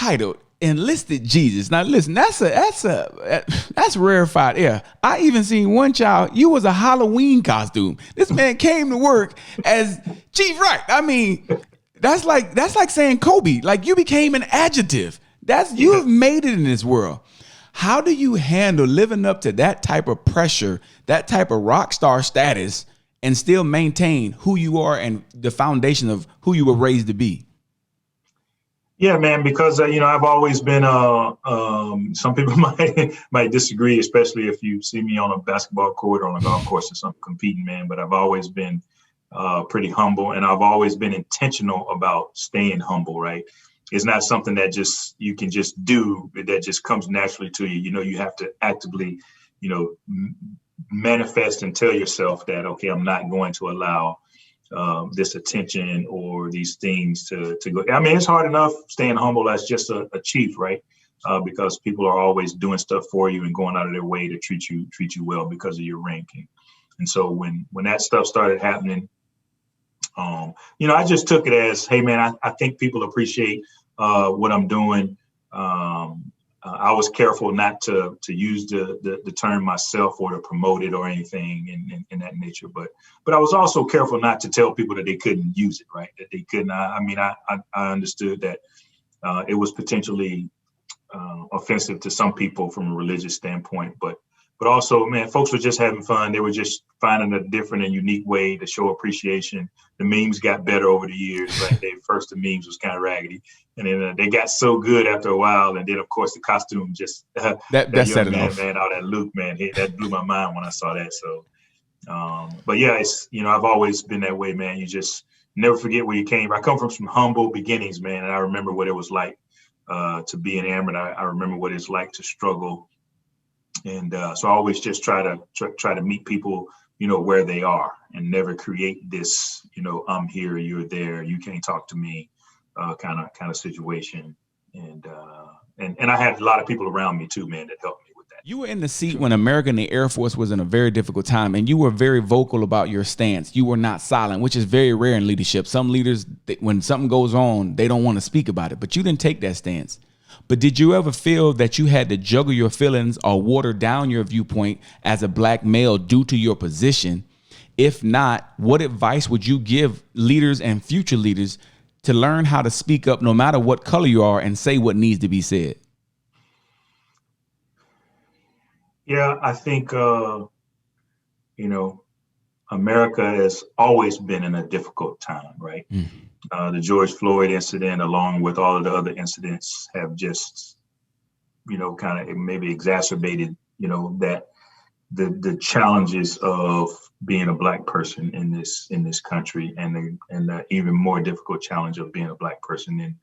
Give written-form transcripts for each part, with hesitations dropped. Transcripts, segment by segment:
titled Enlisted Jesus. Now listen, that's rarefied air. I even seen one child, you was a Halloween costume. This man came to work as Chief Wright. I mean, that's like saying Kobe. Like, you became an adjective. You've made it in this world. How do you handle living up to that type of pressure, that type of rock star status, and still maintain who you are and the foundation of who you were raised to be? Yeah, man, because, I've always been, some people might disagree, especially if you see me on a basketball court or on a golf course or something competing, man. But I've always been pretty humble, and I've always been intentional about staying humble, right? It's not something that you can just do, that just comes naturally to you. You have to actively, manifest and tell yourself that, okay, I'm not going to allow this attention or these things to go. I mean, it's hard enough staying humble as just a chief, right? Because people are always doing stuff for you and going out of their way to treat you well because of your ranking. And so when that stuff started happening, I just took it as, hey, man, I think people appreciate what I'm doing. I was careful not to use the term myself or to promote it or anything in that nature. But I was also careful not to tell people that they couldn't use it, right? That they couldn't. I understood that it was potentially offensive to some people from a religious standpoint, but also, man, folks were just having fun. They were just finding a different and unique way to show appreciation. The memes got better over the years, right? First, the memes was kind of raggedy, and then they got so good after a while. And then, of course, the costume just that young man, all that Luke, man, that blew my mind when I saw that. So, but yeah, it's I've always been that way, man. You just never forget where you came. I come from some humble beginnings, man, and I remember what it was like to be an airman. I remember what it's like to struggle. And so I always just try to meet people, where they are, and never create this, I'm here, you're there, you can't talk to me, kind of situation. And I had a lot of people around me too, man, that helped me with that. You were in the seat when America and the Air Force was in a very difficult time, and you were very vocal about your stance. You were not silent, which is very rare in leadership. Some leaders, when something goes on, they don't want to speak about it, but you didn't take that stance. But did you ever feel that you had to juggle your feelings or water down your viewpoint as a black male due to your position? If not, what advice would you give leaders and future leaders to learn how to speak up no matter what color you are and say what needs to be said? Yeah, I think, America has always been in a difficult time, right? The George Floyd incident, along with all of the other incidents, have just, kind of maybe exacerbated, that the challenges of being a black person in this country, and the even more difficult challenge of being a black person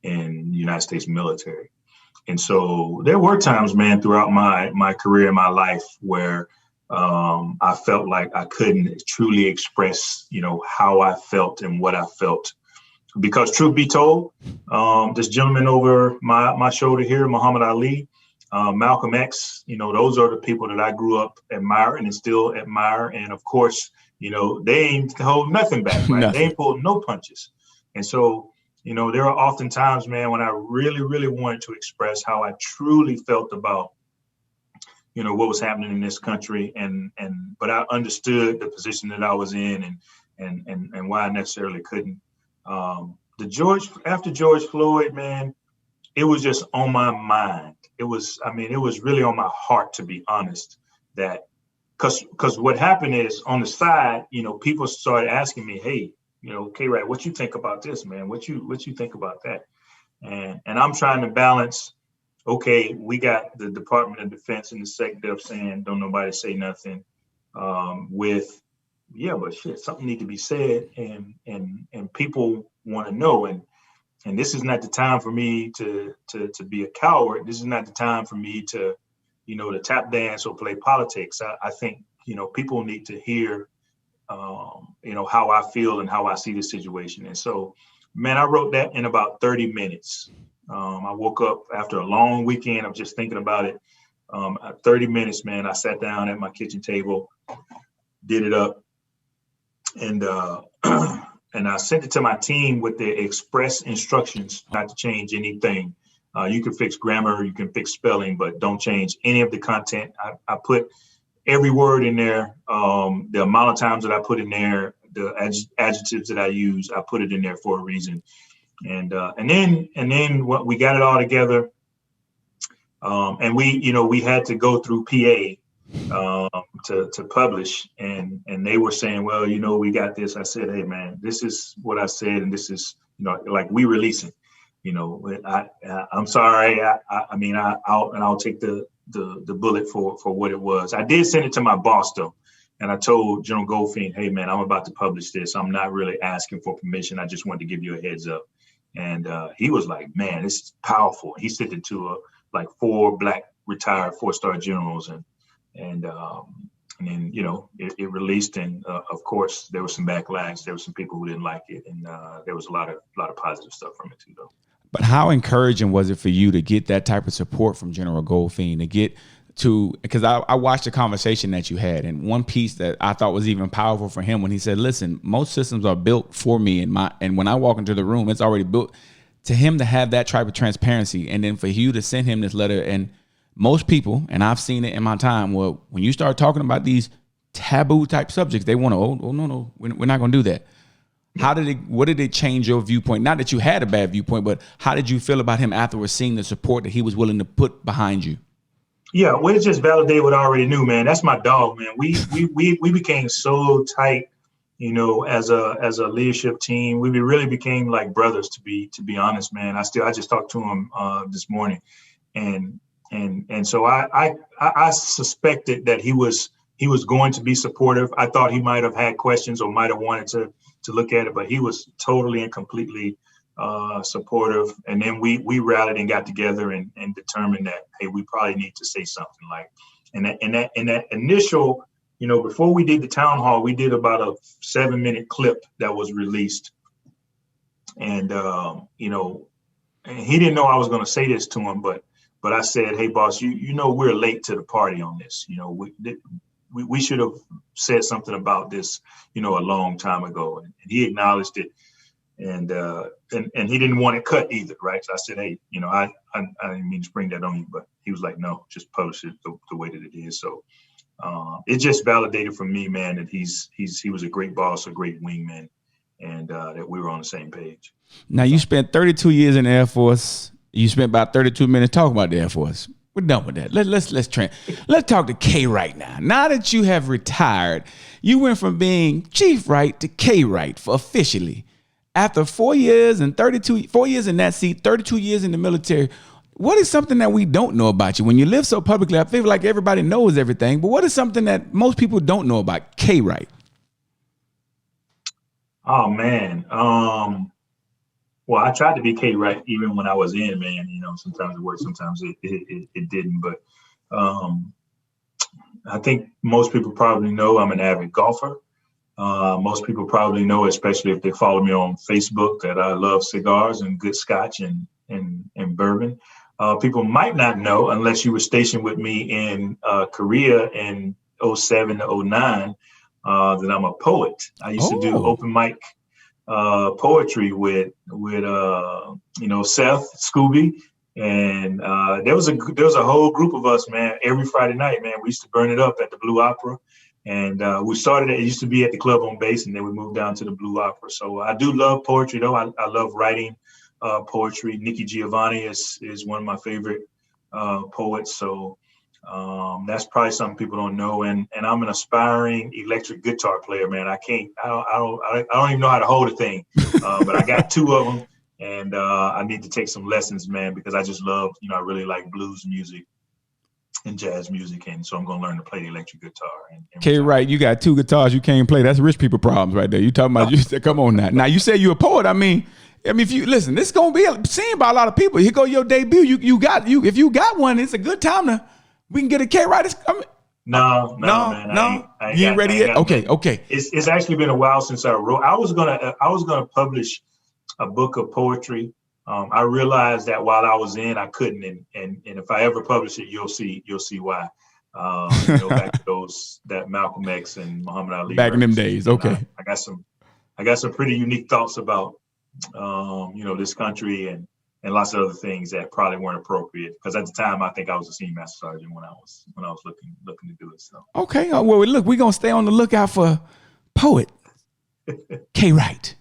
in the United States military. And so there were times, man, throughout my career and my life where I felt like I couldn't truly express, how I felt and what I felt. Because truth be told, this gentleman over my shoulder here, Muhammad Ali, Malcolm X, those are the people that I grew up admiring and still admire. And of course, they ain't hold nothing back, right? They ain't pulled no punches. And so, there are often times, man, when I really, really wanted to express how I truly felt about what was happening in this country, but I understood the position that I was in and why I necessarily couldn't. After George Floyd, man, it was just on my mind. It was really on my heart, to be honest, that because what happened is on the side, people started asking me, hey, K-Wright, what you think about this, man? What you think about that? And I'm trying to balance. Okay, we got the Department of Defense and the SecDef saying, don't nobody say nothing, but shit, something need to be said, and people want to know, and this is not the time for me to be a coward. This is not the time for me to tap dance or play politics. I think, people need to hear, how I feel and how I see the situation. And so, man, I wrote that in about 30 minutes. I woke up after a long weekend of just thinking about it. 30 minutes, man, I sat down at my kitchen table, did it up, and I sent it to my team with the express instructions not to change anything You can fix grammar, you can fix spelling, but don't change any of the content. I put every word in there. The amount of times that I put in there, the adjectives that I use, I put it in there for a reason. And then what we got it all together. And we had to go through PA to publish, and they were saying, well, we got this. I said, hey man, this is what I said, and this is, like we releasing. I'm sorry. I'll take the bullet for what it was. I did send it to my boss though, and I told General Goldfein, hey man, I'm about to publish this. I'm not really asking for permission. I just wanted to give you a heads up. And he was like, man, this is powerful. He sent it to like 4 Black retired 4-star generals, and then it released, and of course there was some backlash. There were some people who didn't like it, and there was a lot of positive stuff from it too, though. But how encouraging was it for you to get that type of support from General Goldfein, because I watched the conversation that you had, and one piece that I thought was even powerful for him when he said, listen, most systems are built for me, and when I walk into the room, it's already built. To him to have that type of transparency, and then for you to send him this letter, and most people, and I've seen it in my time, well, when you start talking about these taboo type subjects, they want to, oh no, we're not going to do that. What did it change your viewpoint? Not that you had a bad viewpoint, but how did you feel about him afterwards, seeing the support that he was willing to put behind you? Yeah, well, it just validated what I already knew, man. That's my dog, man. We became so tight, as a leadership team. We really became like brothers, to be honest, man. I just talked to him this morning, and so I suspected that he was going to be supportive. I thought he might have had questions or might have wanted to look at it, but he was totally and completely supportive. And then we rallied and got together and determined that, hey, we probably need to say something. Like, and that initial, before we did the town hall, we did about a 7-minute clip that was released. And, and he didn't know I was going to say this to him, but I said, hey, boss, we're late to the party on this. We should have said something about this, a long time ago. And he acknowledged it. And he didn't want it cut either, right? So I said, hey, I didn't mean to spring that on you, but he was like, no, just publish it the way that it is. So it just validated for me, man, that he was a great boss, a great wingman, and that we were on the same page. Now, you spent 32 years in the Air Force. You spent about 32 minutes talking about the Air Force. We're done with that. Let's talk to K Wright now. Now that you have retired, you went from being Chief Wright to K Wright officially. After 4 years and 4 years in that seat, 32 years in the military, what is something that we don't know about you? When you live so publicly, I feel like everybody knows everything, but what is something that most people don't know about K Wright? Oh, man. Well, I tried to be K Wright even when I was in, man. Sometimes it worked, sometimes it didn't. But I think most people probably know I'm an avid golfer. Most people probably know, especially if they follow me on Facebook, that I love cigars and good scotch and bourbon. People might not know, unless you were stationed with me in Korea in 07 to 09, that I'm a poet. I used to do open mic poetry with Seth, Scooby, and there was a whole group of us, man. Every Friday night, man, we used to burn it up at the Blue Opera. And we started, it used to be at the Club on Base, and then we moved down to the Blue Opera. So I do love poetry, though. I love writing poetry. Nikki Giovanni is one of my favorite poets. So that's probably something people don't know. And I'm an aspiring electric guitar player, man. I don't even know how to hold a thing, but I got 2 of them, and I need to take some lessons, man, because I just love, I really like blues music and jazz music, and so I'm gonna learn to play the electric guitar. K Wright, you got 2 guitars you can't play. That's rich people problems right there. You talking about? You said, come on now. Now you say you're a poet. I mean, if you listen, this is gonna be seen by a lot of people. Here go your debut. If you got one, it's a good time we can get a K Wright. No, man. You ain't ready yet. Okay. It's actually been a while since I wrote. I was gonna publish a book of poetry. I realized that while I was in, I couldn't, and if I ever publish it, you'll see why. Back to that Malcolm X and Muhammad Ali. Back in them days, okay. I got some pretty unique thoughts about this country and lots of other things that probably weren't appropriate. Because at the time, I think I was a senior master sergeant when I was looking to do it. So okay, well, look, we're gonna stay on the lookout for poet K. Wright.